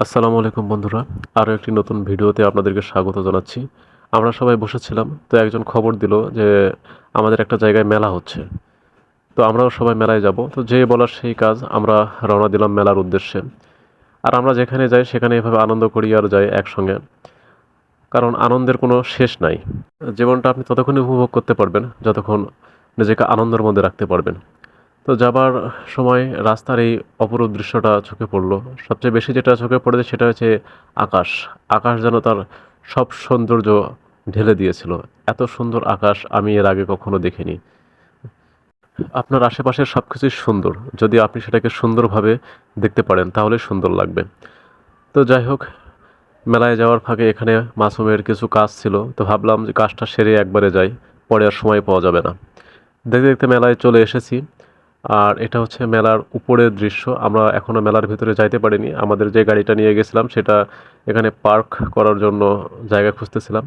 আসসালামু আলাইকুম বন্ধুরা। আরও একটি নতুন ভিডিওতে আপনাদেরকে স্বাগত জানাচ্ছি। আমরা সবাই বসেছিলাম, তো একজন খবর দিল যে আমাদের একটা জায়গায় মেলা হচ্ছে। তো আমরাও সবাই মেলায় যাব। তো যে বলার সেই কাজ, আমরা রওনা দিলাম মেলার উদ্দেশ্যে। আর আমরা যেখানে যাই সেখানে এভাবে আনন্দ করি আর যাই একসঙ্গে, কারণ আনন্দের কোনো শেষ নাই। জীবনটা আপনি ততক্ষণই উপভোগ করতে পারবেন যতক্ষণ নিজেকে আনন্দের মধ্যে রাখতে পারবেন। তো যাবার সময় রাস্তার এই অপরূপ দৃশ্যটা চোখে পড়লো। সবচেয়ে বেশি যেটা চোখে পড়েছে সেটা হচ্ছে আকাশ। আকাশ যেন তার সব সৌন্দর্য ঢেলে দিয়েছিল। এত সুন্দর আকাশ আমি এর আগে কখনো দেখিনি। আপনার আশেপাশের সব কিছুই সুন্দর, যদি আপনি সেটাকে সুন্দরভাবে দেখতে পারেন তাহলে সুন্দর লাগবে। তো যাই হোক, মেলায় যাওয়ার ফাঁকে এখানে মাসুমের কিছু কাজ ছিল, তো ভাবলাম যে কাজটা সেরে একবারে যাই, পরে আর সময় পাওয়া যাবে না। দেখতে দেখতে মেলায় চলে এসেছি। আর এটা হচ্ছে মেলার উপরের দৃশ্য। আমরা এখনও মেলার ভিতরে যাইতে পারিনি। আমাদের যে গাড়িটা নিয়ে গেছিলাম সেটা এখানে পার্ক করার জন্য জায়গা খুঁজতেছিলাম।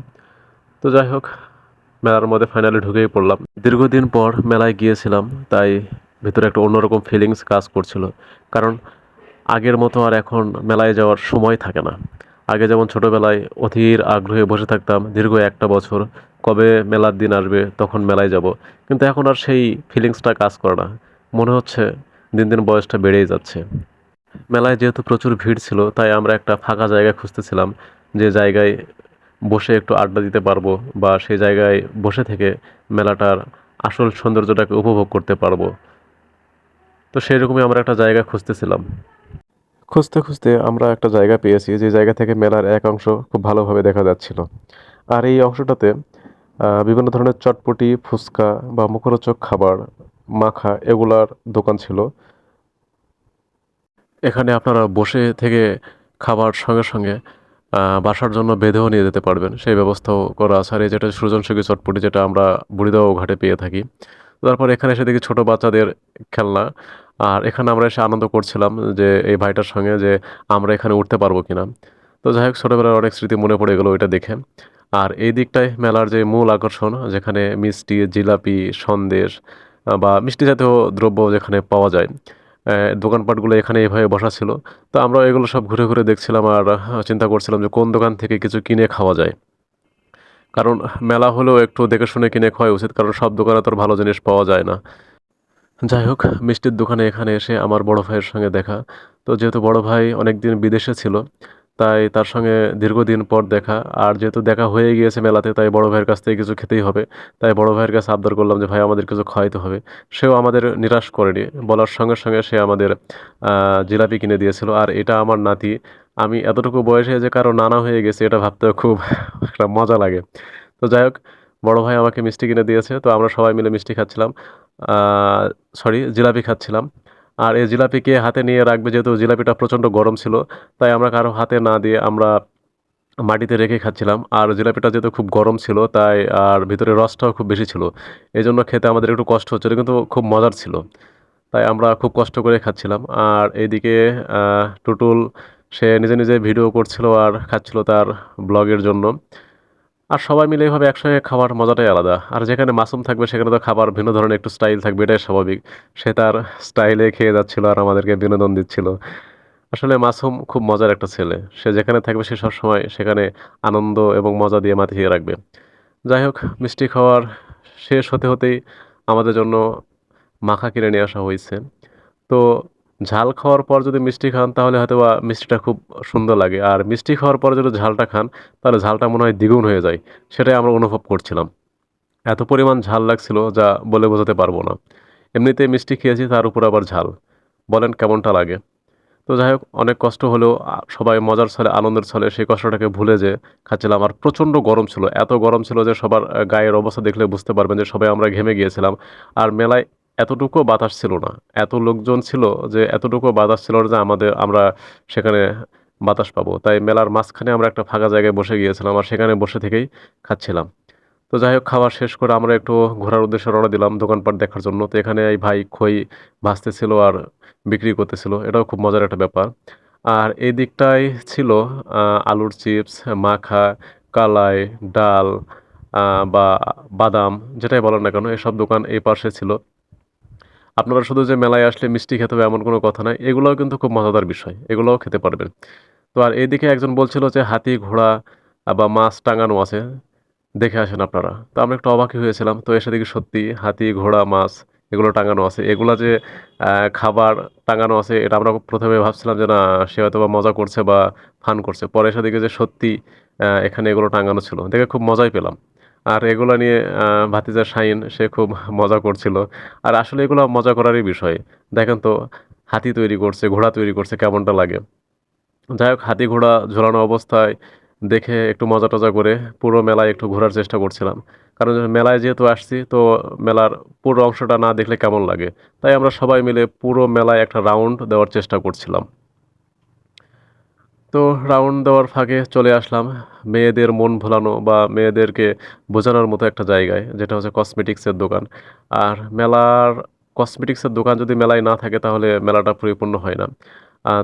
তো যাই হোক, মেলার মধ্যে ফাইনালি ঢুকেই পড়লাম। দীর্ঘদিন পর মেলায় গিয়েছিলাম, তাই ভিতরে একটা অন্যরকম ফিলিংস কাজ করছিল। কারণ আগের মতো আর এখন মেলায় যাওয়ার সময় থাকে না। আগে যেমন ছোটোবেলায় অধীর আগ্রহে বসে থাকতাম দীর্ঘ একটা বছর, কবে মেলার দিন আসবে তখন মেলায় যাব। কিন্তু এখন আর সেই ফিলিংসটা কাজ করে না। মনে হচ্ছে দিন দিন বয়সটা বেড়েই যাচ্ছে। মেলায় যেহেতু প্রচুর ভিড় ছিল, তাই আমরা একটা ফাঁকা জায়গা খুঁজতেছিলাম, যে জায়গায় বসে একটু আড্ডা দিতে পারবো, বা সেই জায়গায় বসে থেকে মেলাটার আসল সৌন্দর্যটাকে উপভোগ করতে পারবো। তো সেই রকমই আমরা একটা জায়গা খুঁজতেছিলাম। খুঁজতে খুঁজতে আমরা একটা জায়গা পেয়েছি, যে জায়গা থেকে মেলার এক অংশ খুব ভালোভাবে দেখা যাচ্ছিল। আর এই অংশটাতে বিভিন্ন ধরনের চটপটি, ফুচকা বা মুখরোচক খাবার, মাখা এগুলার দোকান ছিল। এখানে আপনারা বসে থেকে খাবার সঙ্গে সঙ্গে বাসার জন্য বেঁধেও নিয়ে যেতে পারবেন, সেই ব্যবস্থাও করা আছে। আর এই যেটা সৃজনশীল চটপটি, যেটা আমরা বুড়িদাও ঘাটে পেয়ে থাকি। তারপর এখানে এসে দেখি ছোটো বাচ্চাদের খেলনা। আর এখানে আমরা এসে আনন্দ করছিলাম যে এই ভাইটার সঙ্গে, যে আমরা এখানে উঠতে পারবো কিনা। তো যাই হোক, ছোটোবেলার অনেক স্মৃতি মনে পড়ে গেলো এটা দেখে। আর এই দিকটায় মেলার যে মূল আকর্ষণ, যেখানে মিষ্টি, জিলাপি, সন্দেশ বা মিষ্টি জাতীয় দ্রব্য যেখানে পাওয়া যায়, দোকানপাটগুলো এখানে এভাবে বসা ছিল। তো আমরা এগুলো সব ঘুরে ঘুরে দেখছিলাম আর চিন্তা করছিলাম যে কোন দোকান থেকে কিছু কিনে খাওয়া যায়। কারণ মেলা হলেও একটু দেখে শুনে কিনে খাওয়া উচিত, কারণ সব দোকানে তো আর ভালো জিনিস পাওয়া যায় না। যাই হোক, মিষ্টির দোকানে এখানে এসে আমার বড় ভাইয়ের সঙ্গে দেখা। তো যেহেতু বড় ভাই অনেকদিন বিদেশে ছিল, তাই তার সঙ্গে দীর্ঘদিন পর দেখা। আর যেহেতু দেখা হয়ে গিয়েছে মেলাতে, তাই বড় ভাইয়ের কাছ থেকে কিছু খেতেই হবে। তাই বড় ভাইয়ের কাছে আবদার করলাম যে ভাই আমাদের কিছু খাওয়াইতে হবে। সেও আমাদের নিরাশ করেনি, বলার সঙ্গে সঙ্গে সে আমাদের জিলাপি কিনে দিয়েছিল। আর এটা আমার নাতি। আমি এতটুকু বয়সে যে কারো নানা হয়ে গেছে, এটা ভাবতেও খুব একটা মজা লাগে। তো যাই হোক, বড় ভাই আমাকে মিষ্টি কিনে দিয়েছে, তো আমরা সবাই মিলে মিষ্টি খাচ্ছিলাম। জিলাপি খাচ্ছিলাম। আর এই জিলাপিকে হাতে নিয়ে রাখবে, যেহেতু জিলাপিটা প্রচণ্ড গরম ছিল, তাই আমরা কারো হাতে না দিয়ে আমরা মাটিতে রেখে খাচ্ছিলাম। আর জিলাপিটা যেহেতু খুব গরম ছিল, তাই আর ভিতরে রসটাও খুব বেশি ছিল। এজন্য খেতে আমাদের একটু কষ্ট হচ্ছিল, কিন্তু খুব মজার ছিল। তাই আমরা খুব কষ্ট করে খাচ্ছিলাম। আর এইদিকে টুটুল, সে নিজে নিজে ভিডিও করছিল আর খাচ্ছিল তার ব্লগের জন্য। আর সবাই মিলে এভাবে একসঙ্গে খাওয়ার মজাটাই আলাদা। আর যেখানে মাসুম থাকবে সেখানে তো খাবার ভিন্ন ধরনের একটু স্টাইল থাকবে, এটাই স্বাভাবিক। সে তার স্টাইলে খেয়ে যাচ্ছিল আর আমাদেরকে বিনোদন দিচ্ছিল। আসলে মাসুম খুব মজার একটা ছেলে। সে যেখানে থাকবে সে সবসময় সেখানে আনন্দ এবং মজা দিয়ে মাতিয়ে রাখবে। যাই হোক, মিষ্টি খাওয়ার শেষ হতে হতেই আমাদের জন্য মাখা কিনে নিয়ে আসা হয়েছে। তো ঝাল খাওয়ার পর যদি মিষ্টি খান তাহলে হয়তোবা মিষ্টিটা খুব সুন্দর লাগে। আর মিষ্টি খাওয়ার পরে যদি ঝালটা খান, তাহলে ঝালটা মনে হয় দ্বিগুণ হয়ে যায়। সেটাই আমরা অনুভব করছিলাম। এত পরিমাণ ঝাল লাগছিল যা বলে বোঝাতে পারবো না। এমনিতেই মিষ্টি খেয়েছি, তার উপর আবার ঝাল। বলেন কেমনটা লাগে? তো যাই হোক, অনেক কষ্ট হলেও সবাই মজার ছলে, আনন্দের ছলে সেই কষ্টটাকে ভুলে যেয়ে খাচ্ছিলাম। আর প্রচণ্ড গরম ছিল। এত গরম ছিল যে সবার গায়ের অবস্থা দেখলে বুঝতে পারবেন যে সবাই আমরা ঘেমে গিয়েছিলাম। আর মেলায় এতটুকুও বাতাস ছিল না। এত লোকজন ছিল যে এতটুকুও বাতাস ছিল না যে আমরা সেখানে বাতাস পাবো। তাই মেলার মাঝখানে আমরা একটা ফাঁকা জায়গায় বসে গিয়েছিলাম আর সেখানে বসে থেকেই খাচ্ছিলাম। তো যাই হোক, খাওয়া শেষ করে আমরা একটু ঘোরার উদ্দেশ্যে রওনা দিলাম দোকানপাট দেখার জন্য। তো এখানে এই ভাই খই ভাজতেছিল আর বিক্রি করতেছিল। এটাও খুব মজার একটা ব্যাপার। আর এই দিকটায় ছিল আলুর চিপস, মাখা, কালাই, ডাল বা বাদাম, যেটাই বলেন না কেন, এসব দোকান এই পাশে ছিল। আপনারা শুধু যে মেলায় আসলে মিষ্টি খেতে হবে এমন কোনো কথা নাই। এগুলোও কিন্তু খুব মজাদার বিষয়। এগুলোও খেতে পারবেন। তো আর এইদিকে একজন বলছিল যে হাতি, ঘোড়া বা মাছ টাঙানো আছে। দেখে আসেন আপনারা। তো আমরা একটু অবাকই হয়েছিলাম। তো এসে দেখি সত্যি হাতি, ঘোড়া, মাছ এগুলো টাঙানো আছে। এগুলা যে খাবার টাঙানো আছে এটা আমরা ১ম এ ভাবছিলাম যে না সে হয়তোবা মজা করছে বা ফান করছে। পরে এসে দেখি যে সত্যি এখানে এগুলো টাঙানো ছিল। দেখে খুব মজাই পেলাম। আর এগুলা নিয়ে ভাতিজা শাহিন সে খুব মজা করছিল। আর আসলে এগুলো মজা করারই বিষয়। দেখেন তো হাতি তৈরি করছে, ঘোড়া তৈরি করছে কেমনটা লাগে? যাই হোক হাতি ঘোড়া ঝোলানো অবস্থায় দেখে একটু মজা-টজা করে পুরো মেলায় একটু ঘোরার চেষ্টা করছিলাম। কারণ মেলায় যেহেতু আসছি তো মেলার পুরো অংশটা না দেখলে কেমন লাগে? তাই আমরা সবাই মিলে পুরো মেলায় একটা রাউন্ড দেওয়ার চেষ্টা করছিলাম। তো রাউন্ড দেওয়ার ফাঁকে চলে আসলাম মেয়েদের মন ভোলানো বা মেয়েদেরকে বোঝানোর মতো একটা জায়গায় যেটা হচ্ছে কসমেটিক্সের দোকান। আর মেলার কসমেটিক্সের দোকান যদি মেলায় না থাকে তাহলে মেলাটা পরিপূর্ণ হয় না।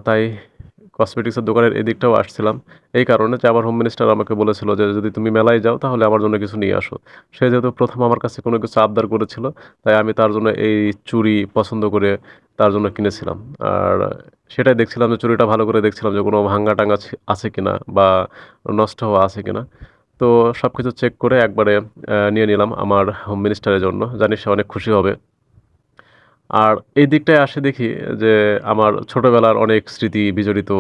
তাই কসমেটিক্সের দোকানের এদিকটাও আসছিলাম। এই কারণে যে আমার হোম মিনিস্টার আমাকে বলেছিল যে, "যদি তুমি মেলায় যাও তাহলে আমার জন্য কিছু নিয়ে আসো।" সে যেহেতু ১ম আমার কাছে কোনো কিছু আবদার করেছিল, তাই আমি তার জন্য এই চুড়ি পছন্দ করে তার জন্য কিনেছিলাম। আর সেটাই দেখছিলাম যে চুড়িটা ভালো করে দেখছিলাম যে কোনো ভাঙা-টাঙা আছে কিনা বা নষ্ট হওয়া আছে কিনা। তো সবকিছু চেক করে একবারে নিয়ে নিলাম আমার হোম মিনিস্টারের জন্য। জানি সে অনেক খুশি হবে। আর এই দিকটায় আসে দেখি যে আমার ছোটবেলার অনেক স্মৃতি বিজড়িত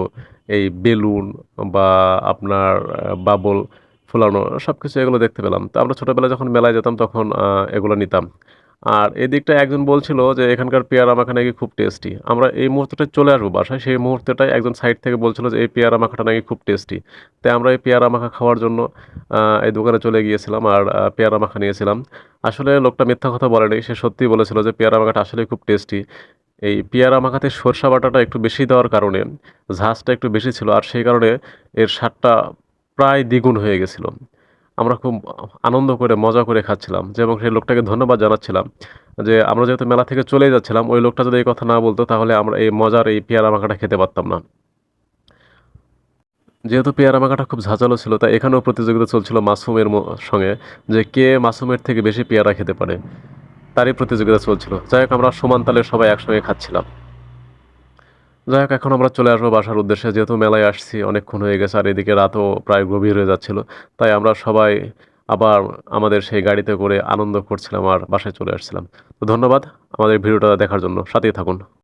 এই বেলুন বা আপনার বাবল ফুলানো সবকিছু এগুলো দেখতে পেলাম। তো আমরা ছোটবেলায় যখন মেলায় যেতাম তখন এগুলো নিতাম। আর এদিকটায় একজন বলছিল যে এখানকার পেয়ারা মাখা নাকি খুব টেস্টি। আমরা এই মুহূর্তটায় চলে আসবো বাসায়। সেই মুহূর্তটায় একজন সাইড থেকে বলছিল যে এই পেয়ারা মাখাটা নাকি খুব টেস্টি। তাই আমরা এই পেয়ারা মাখা খাওয়ার জন্য এই দোকানে চলে গিয়েছিলাম আর পেয়ারা মাখা নিয়েছিলাম। আসলে লোকটা মিথ্যা কথা বলেনি। সে সত্যিই বলেছিল যে পেয়ারা মাখাটা আসলেই খুব টেস্টি। এই পেয়ারা মাখাতে সরষা বাটাটা একটু বেশি দেওয়ার কারণে ঝাঁজটা একটু বেশি ছিল। আর সেই কারণে এর স্বাদটা প্রায় দ্বিগুণ হয়ে গেছিল। আমরা খুব আনন্দ করে মজা করে খাচ্ছিলাম যে এবং সেই লোকটাকে ধন্যবাদ জানাচ্ছিলাম যে আমরা যেহেতু মেলা থেকে চলেই যাচ্ছিলাম ওই লোকটা যদি এই কথা না বলতো তাহলে আমরা এই মজার এই পেয়ারা মাখাটা খেতে পারতাম না। যেহেতু পেয়ারা মাখাটা খুব ঝাঁঝালো ছিল তাই এখানেও প্রতিযোগিতা চলছিল মাসুমের সঙ্গে যে কে মাসুমের থেকে বেশি পেয়ারা খেতে পারে। তারই প্রতিযোগিতা চলছিল। যাই হোক আমরা সমান তালে সবাই একসঙ্গে খাচ্ছিলাম। যাই হোক এখন আমরা চলে আসবো বাসার উদ্দেশ্যে। যেহেতু মেলায় আসছি অনেকক্ষণ হয়ে গেছে আর এদিকে রাতও প্রায় গভীর হয়ে যাচ্ছিল। তাই আমরা সবাই আবার আমাদের সেই গাড়িতে করে আনন্দ করছিলাম আর বাসায় চলে আসছিলাম। তো ধন্যবাদ আমাদের ভিডিওটা দেখার জন্য। সাথেই থাকুন।